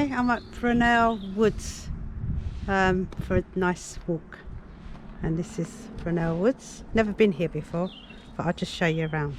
Hi, I'm at Brunel Woods for a nice walk, and this is Brunel Woods. Never been here before, but I'll just show you around.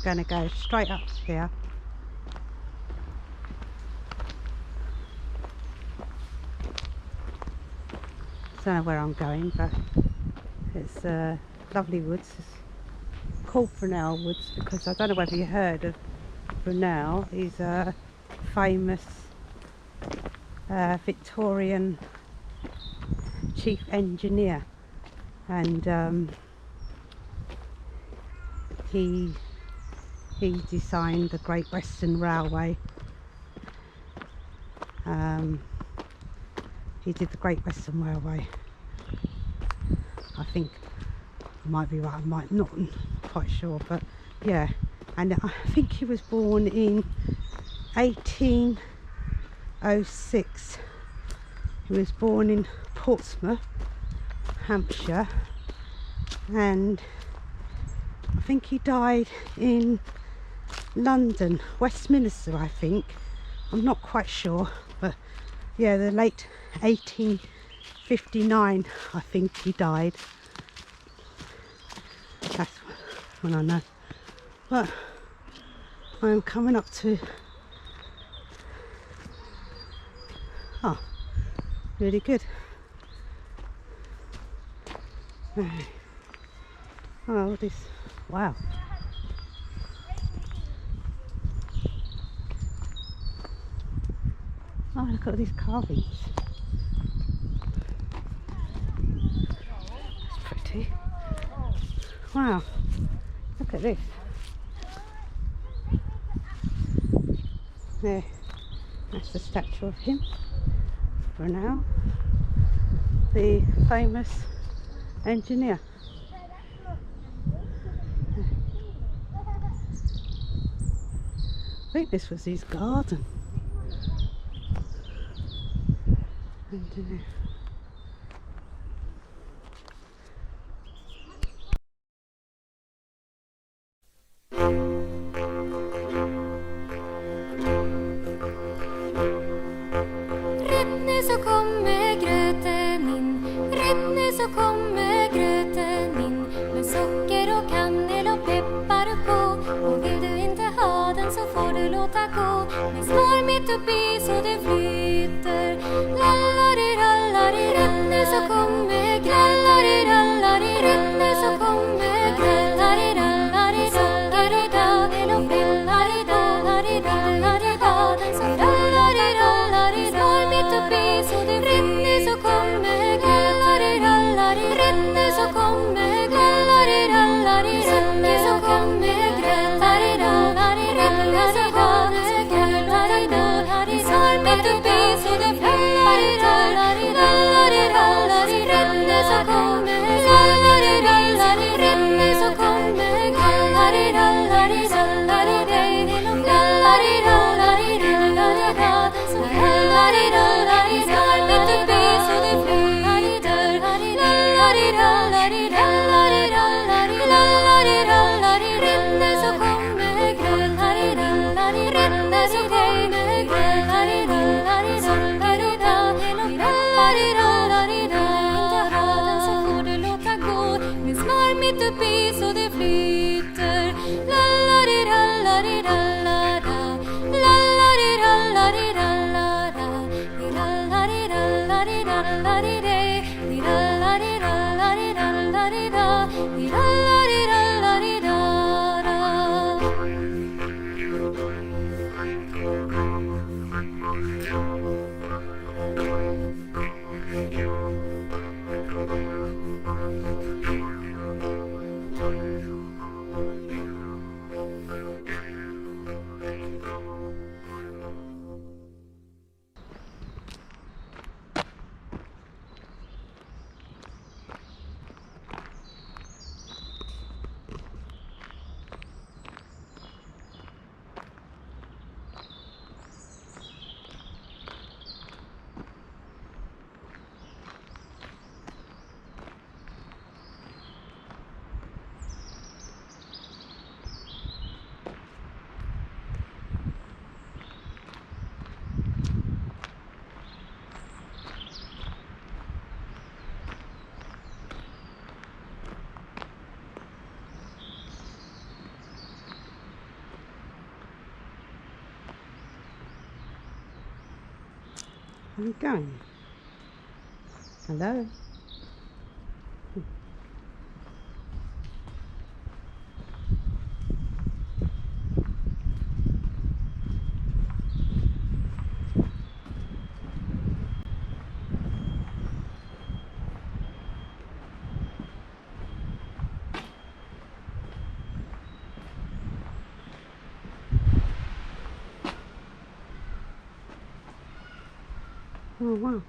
Going to go straight up here. Don't know where I'm going, but it's lovely woods. It's called Brunel Woods because I don't know whether you heard of Brunel. He's a famous Victorian chief engineer, and he designed the Great Western Railway. He did the Great Western Railway. I think I might be right, I might not, quite sure, but yeah. And I think he was born in 1806. He was born in Portsmouth, Hampshire, and I think he died in London, Westminster, I think. I'm not quite sure, but yeah, the late 1859, I think he died. That's what I know. But I'm coming up to, oh, really good. Oh, this, wow. Oh, look at these carvings. That's pretty. Wow, look at this. There, that's the statue of him, Brunel, the famous engineer. I think this was his garden. And, så kommer gröten in, rätt nu så kommer gröten in med socker och kanel och peppar på. Och vill du inte ha den så får du låta gå. Med smör mitt uppi så det flyter. Lallari rallari, rätt nu så kommer gröllari rallari, rätt nu så kommer gröllari rallari, socker och kanel och rallari rallari rallari rallari, så rallari rallari, smör mitt uppi. Så det rätt nu så kommer glallari rallari, rätt nu så kommer glallari rallari, rätt nu så kommer glallari rallari, rätt nu så kommer glallari rallari, smör mitt uppi så det glallari rallari, glallari rallari, rätt nu så kommer glallari rallari, rätt nu så kommer glallari rallari, rallari rallari, glallari rallari, rallari rallari, så glallari rallari. Så det flyter, lallari rallari rallara, lallari rallari rallara, rallari rallari rallari re, rallari rallari rallari ra, rallari rallari rara. Where are you going? Hello? Oh wow.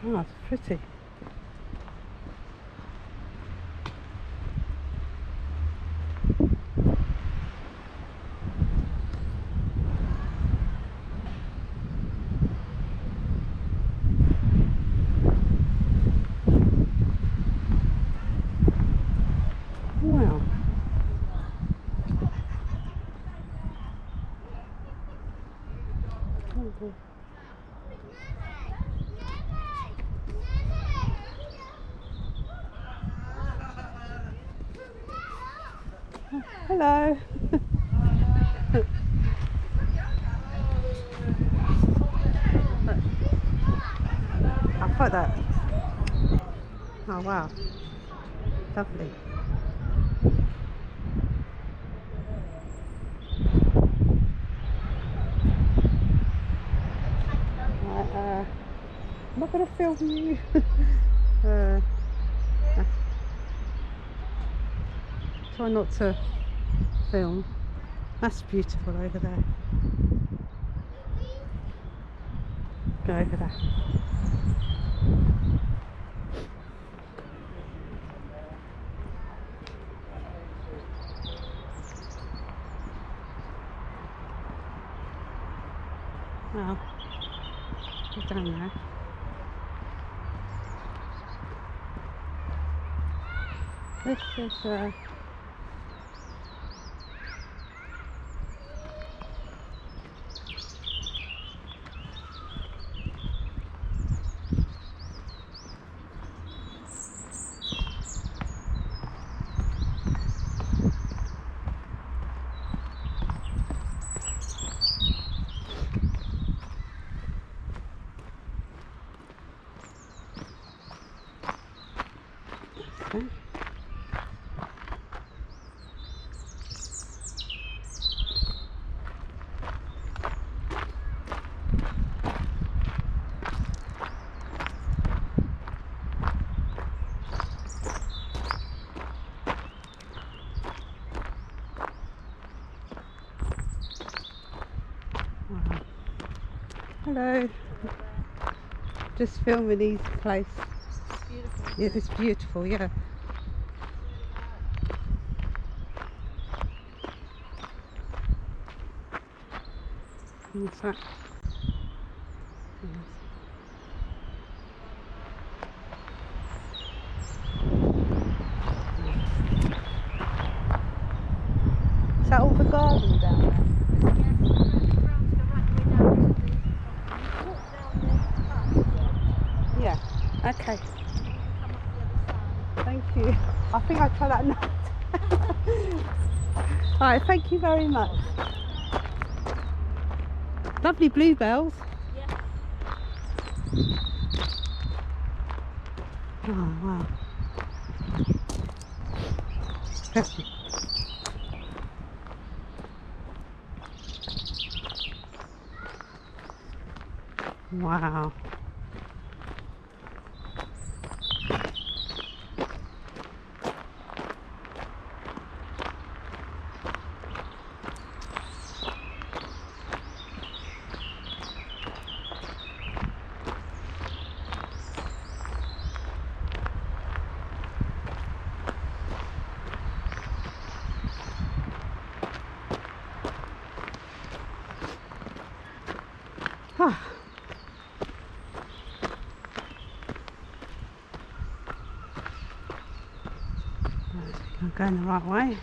Oh, it's pretty. Wow. Oh, hello. I'll put that. Oh wow. Lovely. Right, I'm not going to film you. uh, try not to film. That's beautiful over there. Go over there. Well, go down there. This is okay. Wow. Hello. Just filming East Place. Beautiful. Yeah, it's beautiful, yeah. What's that? Okay. Thank you. I think I'll try that note. Alright, thank you very much. Lovely bluebells. Yeah. Oh, wow. Wow. Ah. I'm going the right way.